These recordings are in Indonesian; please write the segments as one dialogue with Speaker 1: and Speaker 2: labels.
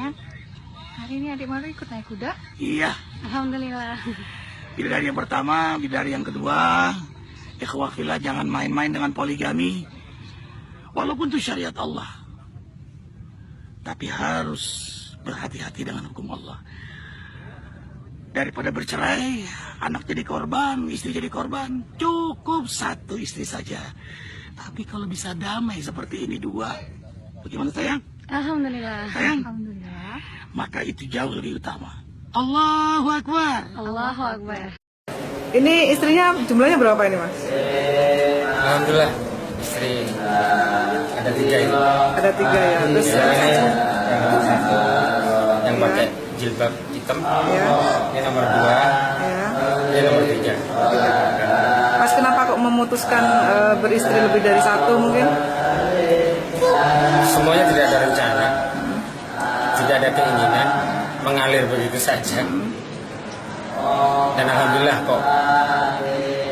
Speaker 1: sayang. Hari ini adik Malu ikut naik kuda?
Speaker 2: Iya.
Speaker 1: Alhamdulillah.
Speaker 2: Bidadari yang pertama, bidadari yang kedua. Ikhwah fillah, jangan main-main dengan poligami. Walaupun itu syariat Allah. Tapi harus berhati-hati dengan hukum Allah. Daripada bercerai, anak jadi korban, istri jadi korban, cukup satu istri saja. Tapi kalau bisa damai seperti ini dua, bagaimana sayang?
Speaker 1: Alhamdulillah.
Speaker 2: Sayang?
Speaker 1: Alhamdulillah.
Speaker 2: Maka itu jauh lebih utama. Allahu Akbar.
Speaker 1: Allahu Akbar.
Speaker 3: Ini istrinya jumlahnya berapa ini Mas?
Speaker 4: Alhamdulillah istri ada 3 ini.
Speaker 3: Ada 3 ya. Terus
Speaker 4: yang pakai jilbab hitam,
Speaker 3: ya.
Speaker 4: ini nomor 2,
Speaker 3: Ya.
Speaker 4: ini nomor 3.
Speaker 3: Mas kenapa kok memutuskan beristri lebih dari 1 mungkin?
Speaker 4: Semuanya tidak ada rencana, tidak ada keinginan, mengalir begitu saja. Dan alhamdulillah kok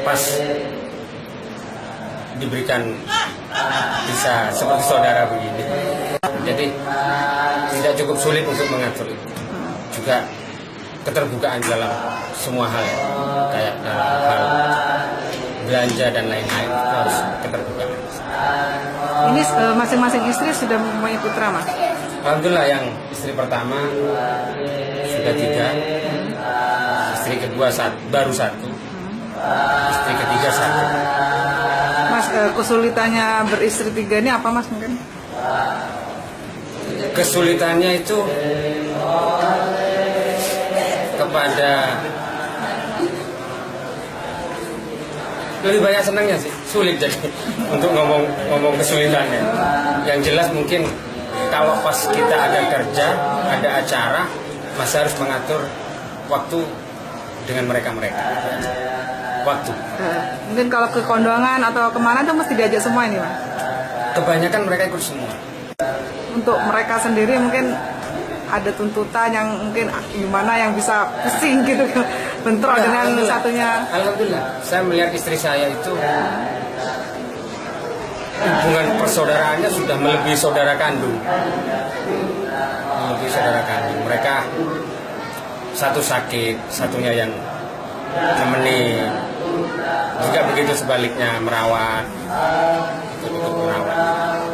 Speaker 4: pas diberikan bisa seperti saudara begini. Jadi tidak cukup sulit untuk mengatur itu. Juga keterbukaan dalam semua hal, kayak dalam hal belanja dan lain-lain itu harus keterbukaan.
Speaker 3: Ini masing-masing istri sudah mempunyai putra Mas?
Speaker 4: Alhamdulillah yang istri pertama sudah 3, istri kedua baru 1, istri ketiga 1.
Speaker 3: Mas kesulitannya beristri 3 ini apa Mas mungkin?
Speaker 4: Kesulitannya itu kepada lebih banyak senangnya sih, sulit jadi untuk ngomong kesulitannya. Yang jelas mungkin kalau pas kita ada kerja, ada acara, masih harus mengatur waktu dengan mereka. Waktu.
Speaker 3: Mungkin kalau ke kondangan atau kemana tuh mesti diajak semua ini Mas?
Speaker 4: Kebanyakan mereka ikut semua.
Speaker 3: Untuk mereka sendiri mungkin ada tuntutan yang mungkin gimana yang bisa pusing gitu bentrok dengan satunya.
Speaker 4: Alhamdulillah, saya melihat istri saya itu hubungan persaudaraannya sudah melebihi saudara kandung. Melebihi saudara kandung. Mereka satu sakit, satunya yang nemenin. Juga begitu sebaliknya merawat.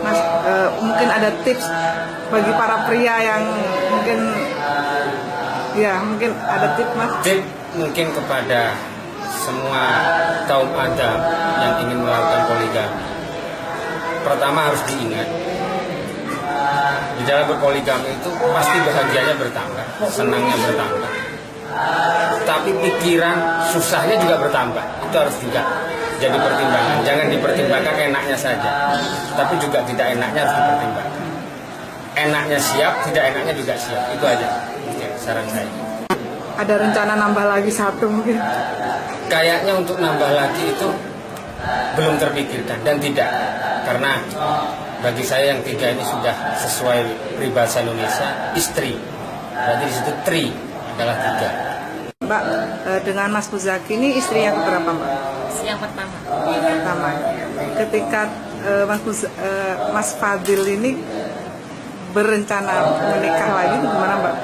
Speaker 3: Mas, mungkin ada tips bagi para pria yang mungkin ada tips Mas?
Speaker 4: Tip mungkin kepada semua kaum Adam yang ingin melakukan poligami. Pertama harus diingat, di dalam berpoligami itu pasti bahagianya bertambah, senangnya bertambah. Tapi pikiran susahnya juga bertambah. Itu harus juga jadi pertimbangan. Jangan dipertimbangkan enaknya saja, tapi juga tidak enaknya harus dipertimbangkan. Enaknya siap, tidak enaknya juga siap. Itu aja saran saya.
Speaker 3: Ada rencana nambah lagi 1 mungkin?
Speaker 4: Kayaknya untuk nambah lagi itu belum terpikirkan dan tidak. Karena bagi saya yang 3 ini sudah sesuai peribahasa Indonesia, istri. Berarti di situ tri adalah 3.
Speaker 3: Mbak, dengan Mas Puzaki ini istri yang keberapa Mbak?
Speaker 1: Yang pertama.
Speaker 3: Pertama. Ketika Mas Fadil ini berencana menikah lagi itu gimana Mbak?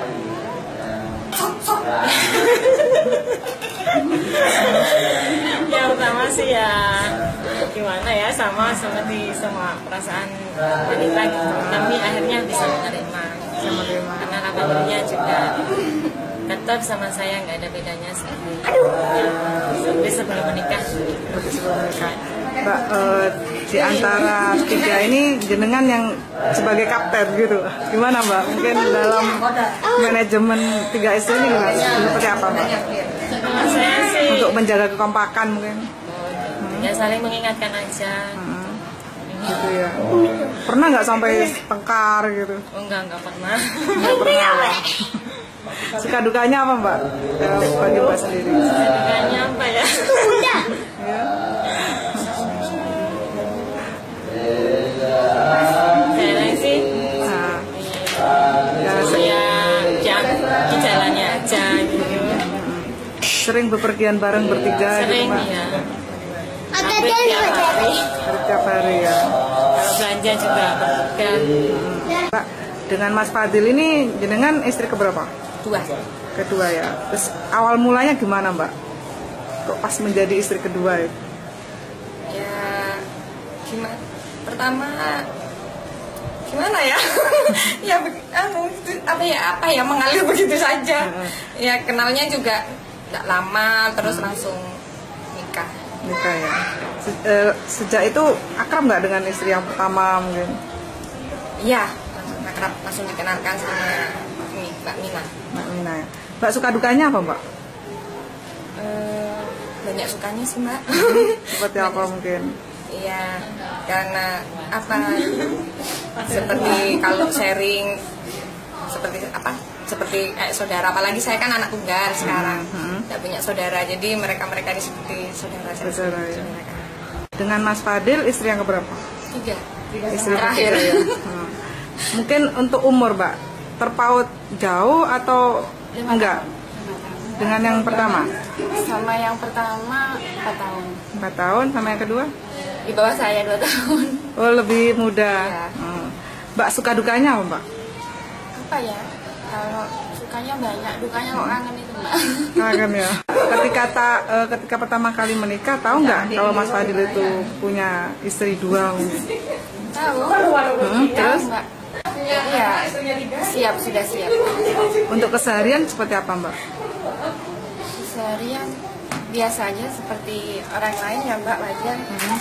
Speaker 5: Yang pertama sih ya gimana ya, sama seperti semua perasaan wanita gitu. Tapi akhirnya bisa menerima karena kabarnya juga tetap sama saya nggak ada bedanya seperti sebelum menikah.
Speaker 3: Mbak, di antara 3 ini jenengan yang sebagai kapten gitu, gimana Mbak? Mungkin dalam manajemen 3 istri ini gimana? Seperti apa Mbak?
Speaker 5: Saya sih
Speaker 3: Untuk menjaga kekompakan mungkin?
Speaker 5: ya saling mengingatkan aja.
Speaker 3: Gitu ya. Pernah nggak sampai tengkar gitu?
Speaker 5: Oh, enggak pernah.
Speaker 3: Nggak pernah. Suka dukanya apa Mbak? Bagi Mbak sendiri?
Speaker 5: Dukanya apa ya?
Speaker 3: Ya.
Speaker 5: Kayaknya sih
Speaker 3: Nah,
Speaker 5: ya di jalannya aja gitu.
Speaker 3: sering bepergian bareng bertiga gitu
Speaker 5: Sering
Speaker 3: Mbak?
Speaker 5: ya. Hampir tiap hari.
Speaker 3: Tiap hari ya.
Speaker 5: Kalau belanja juga bertiga.
Speaker 3: Mbak, dengan Mas Fadil ini jenengan istri keberapa?
Speaker 5: Dua.
Speaker 3: Kedua ya. Terus awal mulanya gimana Mbak? Kok pas menjadi istri kedua itu?
Speaker 5: Ya gimana? Pertama gimana ya? Ya apa ya mengalir begitu saja. Ya kenalnya juga tidak lama, terus langsung nikah.
Speaker 3: Nikah ya. Sejak itu akrab nggak dengan istri yang pertama mungkin?
Speaker 5: Iya, akrab, langsung dikenalkan sama Mbak Mina.
Speaker 3: Mbak Mina ya. Mbak suka dukanya apa Mbak?
Speaker 5: Banyak sukanya sih Mbak.
Speaker 3: Seperti apa mungkin?
Speaker 5: Iya, karena apa? Seperti kalau sharing, seperti kayak saudara. Apalagi saya kan anak tunggal sekarang, tidak punya saudara. Jadi mereka ini seperti saudara saya.
Speaker 3: Saudara ya. Dengan Mas Fadil istri yang keberapa?
Speaker 5: Tiga.
Speaker 3: Istri
Speaker 5: Terakhir.
Speaker 3: ketiga ya. Mungkin untuk umur Mbak terpaut jauh atau enggak? Dengan yang pertama?
Speaker 1: Sama yang pertama 4 tahun.
Speaker 3: 4 tahun, sama yang kedua?
Speaker 5: Di bawah saya 2 tahun.
Speaker 3: Oh lebih muda.
Speaker 5: Iya.
Speaker 3: Mbak suka dukanya apa Mbak?
Speaker 1: Apa ya? Kalau sukanya banyak, dukanya kok kangen itu Mbak.
Speaker 3: Kangen ya. Ketika pertama kali menikah tahu nggak kalau Mas Fadil itu punya istri 2 mungkin?
Speaker 1: Tahu.
Speaker 3: Terus
Speaker 1: Mbak. Iya, sudah siap.
Speaker 3: untuk keseharian seperti apa Mbak?
Speaker 1: Seharian biasa aja seperti orang lain ya Mbak, wajar.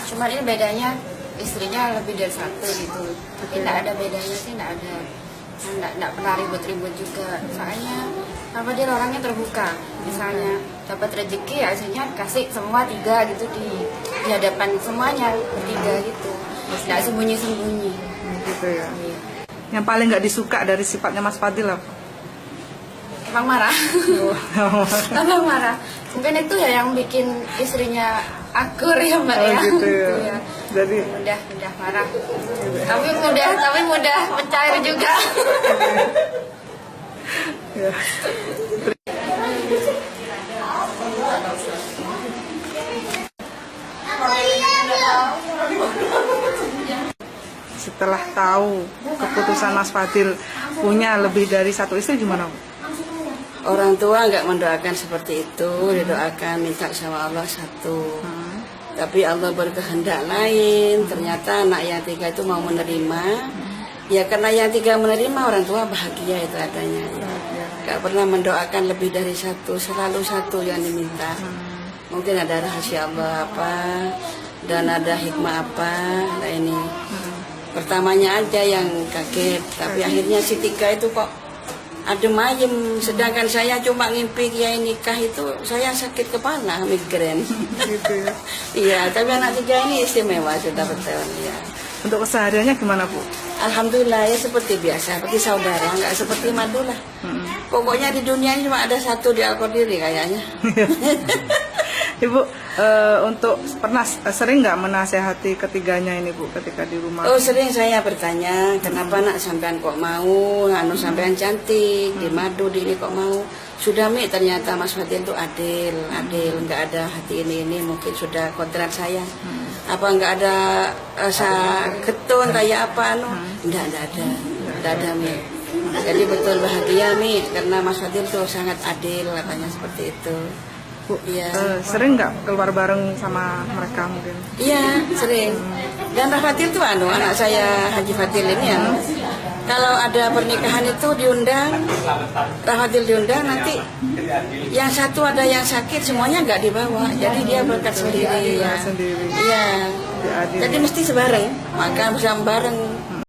Speaker 1: Cuma ini bedanya istrinya lebih dari 1 gitu. Tidak ada bedanya sih, tidak ada. Tidak pernah ribut-ribut juga. Soalnya apa dia orangnya terbuka. Misalnya dapat rezeki hasilnya kasih semua 3 gitu di hadapan semuanya 3 gitu. Tidak sembunyi-sembunyi.
Speaker 3: Gitu ya.
Speaker 1: Iya.
Speaker 3: Yang paling nggak disuka dari sifatnya Mas Fadil apa?
Speaker 1: Emang marah. Emang marah. Mungkin itu ya yang bikin istrinya akur ya Mbak
Speaker 3: Oh,
Speaker 1: ya.
Speaker 3: gitu ya.
Speaker 1: Iya.
Speaker 3: Jadi
Speaker 1: Mudah marah. Tapi mudah mencair juga.
Speaker 3: ya. Setelah tahu keputusan Mas Fadil punya lebih dari 1 istri gimana Bu?
Speaker 6: Orang tua nggak mendoakan seperti itu, didoakan minta sama Allah 1. Tapi Allah berkehendak lain. Ternyata anak yang 3 itu mau menerima. Ya karena yang 3 menerima, orang tua bahagia itu adanya. Ya. Gak pernah mendoakan lebih dari 1, selalu 1 yang diminta. Mungkin ada rahasia Allah apa, dan ada hikmah apa. Nah ini pertamanya aja yang kaget, tapi akhirnya si 3 itu kok adem ayem, sedangkan saya cuma ngimpi kiai nikah itu saya sakit kepala, migrain.
Speaker 3: Gitu ya.
Speaker 6: Iya, tapi anak 3 ini istimewa sudah betul ya.
Speaker 3: Untuk kesehariannya gimana Bu?
Speaker 6: Alhamdulillah ya seperti biasa, seperti saudara, nggak seperti Madula. Pokoknya di dunia ini cuma ada 1 di Al-Qadiri kayaknya.
Speaker 3: Ibu untuk pernah sering nggak menasehati ketiganya ini Bu ketika di rumah?
Speaker 6: Oh sering saya bertanya, kenapa nak sampean kok mau, anu sampean cantik, di madu di ini kok mau. Sudah Mi, ternyata Mas Fadil itu adil, nggak ada hati ini mungkin sudah kodrat saya. Apa nggak ada rasa ketun kayak apa anu? Nggak ada Mi. Jadi betul bahagia Mi, karena Mas Fadil itu sangat adil, katanya seperti itu.
Speaker 3: Bu,
Speaker 6: Iya.
Speaker 3: sering nggak keluar bareng sama mereka mungkin?
Speaker 6: Iya, sering. Dan Fatil tuh anak saya Haji Fatil ini kalau ada pernikahan itu diundang, Fatil diundang, nanti yang 1 ada yang sakit semuanya nggak dibawa, jadi dia berangkat sendiri ya.
Speaker 3: Sendiri.
Speaker 6: Iya.
Speaker 3: Adil.
Speaker 6: Jadi mesti sebareng, makan bersama bareng.